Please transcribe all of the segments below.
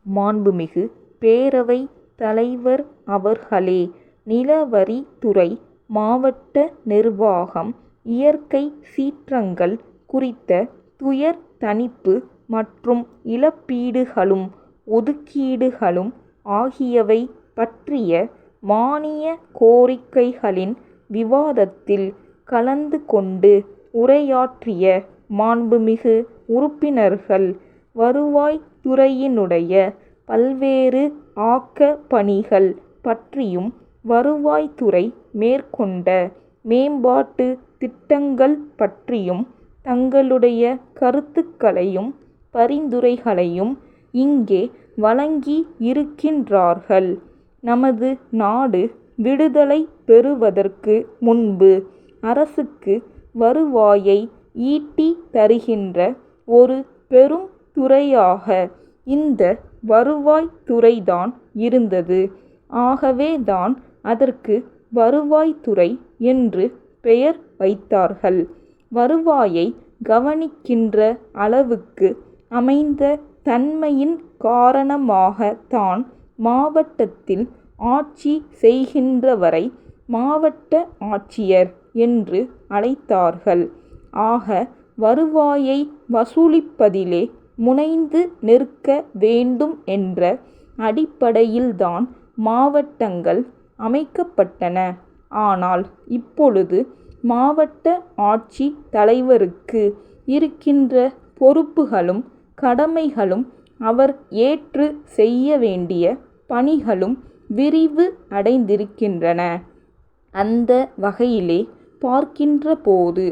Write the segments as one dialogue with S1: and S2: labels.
S1: மாண்புமிகு பேரவைத் தலைவர் அவர்களே, நிலவரித்துறை மாவட்ட நிர்வாகம் இயற்கை சீற்றங்கள் குறித்த துயர் தணிப்பு மற்றும் இழப்பீடுகளும் ஒதுக்கீடுகளும் ஆகியவை பற்றிய மானிய கோரிக்கைகளின் விவாதத்தில் கலந்து கொண்டு உரையாற்றிய மாண்புமிகு உறுப்பினர்கள், வருவாய்த்துறையினுடைய பல்வேறு ஆக்கப் பணிகள் பற்றியும் வருவாய்த்துறை மேற்கொண்ட மேம்பாட்டு திட்டங்கள் பற்றியும் தங்களுடைய கருத்துக்களையும் பரிந்துரைகளையும் இங்கே வழங்கி இருக்கின்றார்கள். நமது நாடு விடுதலை பெறுவதற்கு முன்பு அரசுக்கு வருவாயை ஈட்டி தருகின்ற ஒரு பெரும் துறையாக இந்த வருவாய்த்துறைதான் இருந்தது. ஆகவேதான் அதற்கு வருவாய்த்துறை என்று பெயர் வைத்தார்கள். வருவாயை கவனிக்கின்ற அளவுக்கு அமைந்த தன்மையின் காரணமாகத்தான் மாவட்டத்தில் ஆட்சி செய்கின்றவரை மாவட்ட ஆட்சியர் என்று அழைத்தார்கள். ஆக, வருவாயை வசூலிப்பதிலே முனைந்து நிற்க வேண்டும் என்ற அடிப்படையில்தான் மாவட்டங்கள் அமைக்கப்பட்டன. ஆனால் இப்பொழுது மாவட்ட ஆட்சி தலைவருக்கு இருக்கின்ற பொறுப்புகளும் கடமைகளும் அவர் ஏற்று செய்ய வேண்டிய பணிகளும் விரிவு அடைந்திருக்கின்றன. அந்த வகையிலே பார்க்கின்ற போது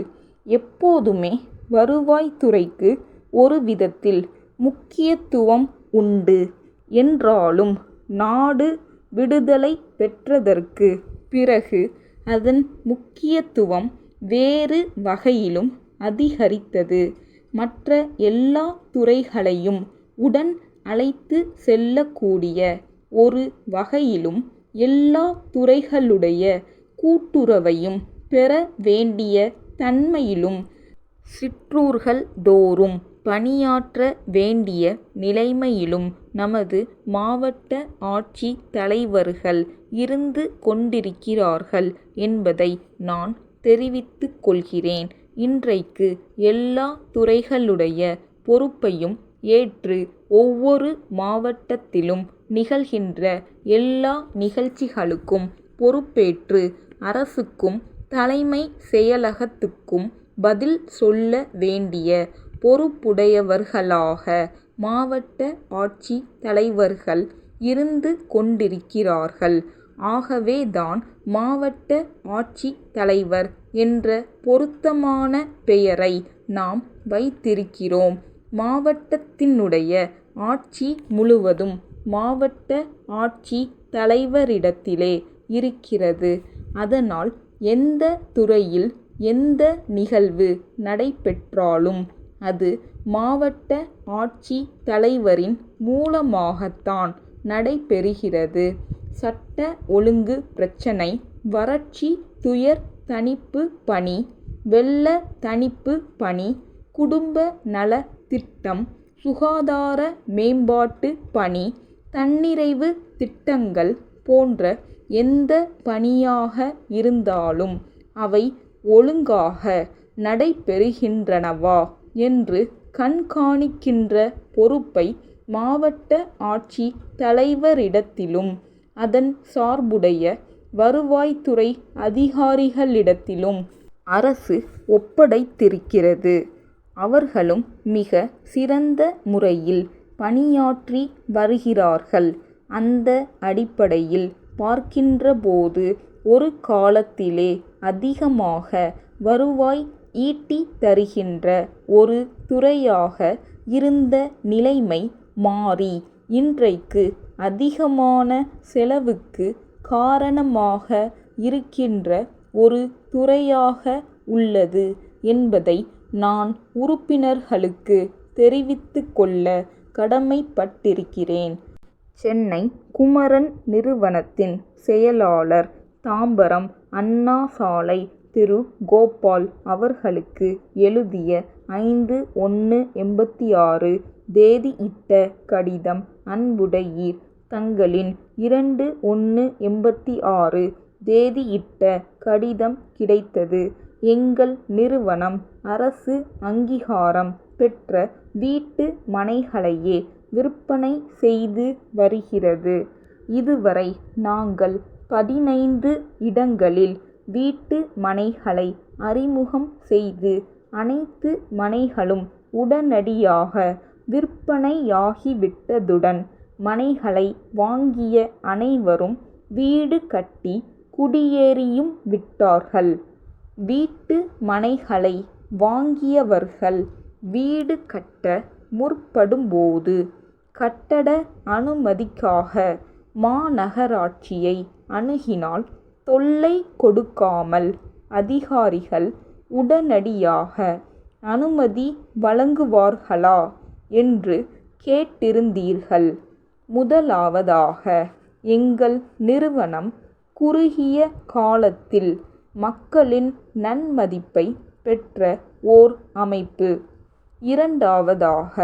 S1: எப்போதுமே வருவாய்த்துறைக்கு ஒரு விதத்தில் முக்கியத்துவம் உண்டு என்றாலும், நாடு விடுதலை பெற்றதற்கு பிறகு அதன் முக்கியத்துவம் வேறு வகையிலும் அதிகரித்தது. மற்ற எல்லா துறைகளையும் உடன் அழைத்து செல்லக்கூடிய ஒரு வகையிலும் எல்லா துறைகளுடைய கூட்டுறவையும் பெற வேண்டிய தன்மையிலும் சிற்றூர்கள் தோறும் பணியாற்ற வேண்டிய நிலைமையிலும் நமது மாவட்ட ஆட்சி தலைவர்கள் இருந்து கொண்டிருக்கிறார்கள் என்பதை நான் தெரிவித்துக் கொள்கிறேன். இன்றைக்கு எல்லா துறைகளுடைய பொறுப்பையும் ஏற்று ஒவ்வொரு மாவட்டத்திலும் நிகழ்கின்ற எல்லா நிகழ்ச்சிகளுக்கும் பொறுப்பேற்று அரசுக்கும் தலைமை செயலகத்துக்கும் பதில் சொல்ல வேண்டிய பொறுப்புடையவர்களாக மாவட்ட ஆட்சி தலைவர்கள் இருந்து கொண்டிருக்கிறார்கள். ஆகவேதான் மாவட்ட ஆட்சி தலைவர் என்ற பொருத்தமான பெயரை நாம் வைத்திருக்கிறோம். மாவட்டத்தினுடைய ஆட்சி முழுவதும் மாவட்ட ஆட்சி தலைவரிடத்திலே இருக்கிறது. அதனால் எந்த துறையில் எந்த நிகழ்வு நடைபெற்றாலும் அது மாவட்ட ஆட்சி தலைவரின் மூலமாகத்தான் நடைபெறுகிறது. சட்ட ஒழுங்கு பிரச்சினை, வறட்சி துயர் தணிப்பு பணி, வெள்ள தணிப்பு பணி, குடும்ப நல திட்டம், சுகாதார மேம்பாட்டு பணி, தன்னிறைவு திட்டங்கள் போன்ற எந்த பணியாக இருந்தாலும் அவை ஒழுங்காக நடைபெறுகின்றனவா என்று கண்காணிக்கின்ற பொறுப்பை மாவட்ட ஆட்சி தலைவரிடத்திலும் அதன் சார்புடைய வருவாய்த்துறை அதிகாரிகளிடத்திலும் அரசு ஒப்படைத்திருக்கிறது. அவர்களும் மிக சிறந்த முறையில் பணியாற்றி வருகிறார்கள். அந்த அடிப்படையில் பார்க்கின்றபோது ஒரு காலத்திலே அதிகமாக வருவாய் ஈட்டி தருகின்ற ஒரு துறையாக இருந்த நிலைமை மாறி இன்றைக்கு அதிகமான செலவுக்கு காரணமாக இருக்கின்ற ஒரு துறையாக உள்ளது என்பதை நான் உறுப்பினர்களுக்கு தெரிவித்துக் கொள்ள கடமைப்பட்டிருக்கிறேன். சென்னை குமரன் நிறுவனத்தின் செயலாளர், தாம்பரம் அண்ணா சாலை, திரு. கோபால் அவர்களுக்கு எழுதிய 5/1/86 தேதியிட்ட கடிதம் அன்புடையீர் தங்களின் 2/1/86 தேதியிட்ட கடிதம் கிடைத்தது. எங்கள் நிறுவனம் அரசு அங்கீகாரம் பெற்ற வீட்டு மனைகளையே விற்பனை செய்து வருகிறது. இதுவரை நாங்கள் 15 இடங்களில் வீட்டு மனைகளை அறிமுகம் செய்து அனைத்து மனைகளும் உடனடியாக விற்பனையாகிவிட்டதுடன் மனைகளை வாங்கிய அனைவரும் வீடு கட்டி குடியேறியும் விட்டார்கள். வீட்டு மனைகளை வாங்கியவர்கள் வீடு கட்ட முற்படும்போது கட்டட அனுமதிக்காக மாநகராட்சியை அணுகினால் தொல்லை கொடுக்காமல் அதிகாரிகள் உடனடியாக அனுமதி வழங்குவார்களா என்று கேட்டிருந்தீர்கள். முதலாவதாக, எங்கள் நிறுவனம் குறுகிய காலத்தில் மக்களின் நன்மதிப்பை பெற்ற ஓர் அமைப்பு. இரண்டாவதாக,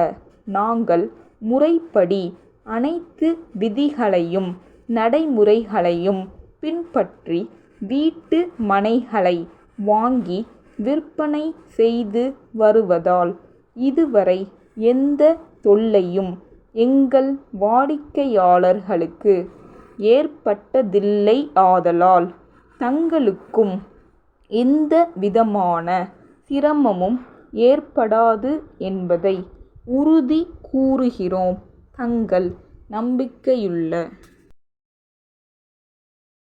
S1: நாங்கள் முறைப்படி அனைத்து விதிகளையும் நடைமுறைகளையும் பின்பற்றி வீட்டு மனைகளை வாங்கி விற்பனை செய்து வருவதால் இதுவரை எந்த தொல்லையும் எங்கள் வாடிக்கையாளர்களுக்கு ஏற்பட்டதில்லை. ஆதலால் தங்களுக்கும் எந்த விதமான சிரமமும் ஏற்படாது என்பதை உறுதி கூறுகிறோம். தங்கள் நம்பிக்கையுள்ள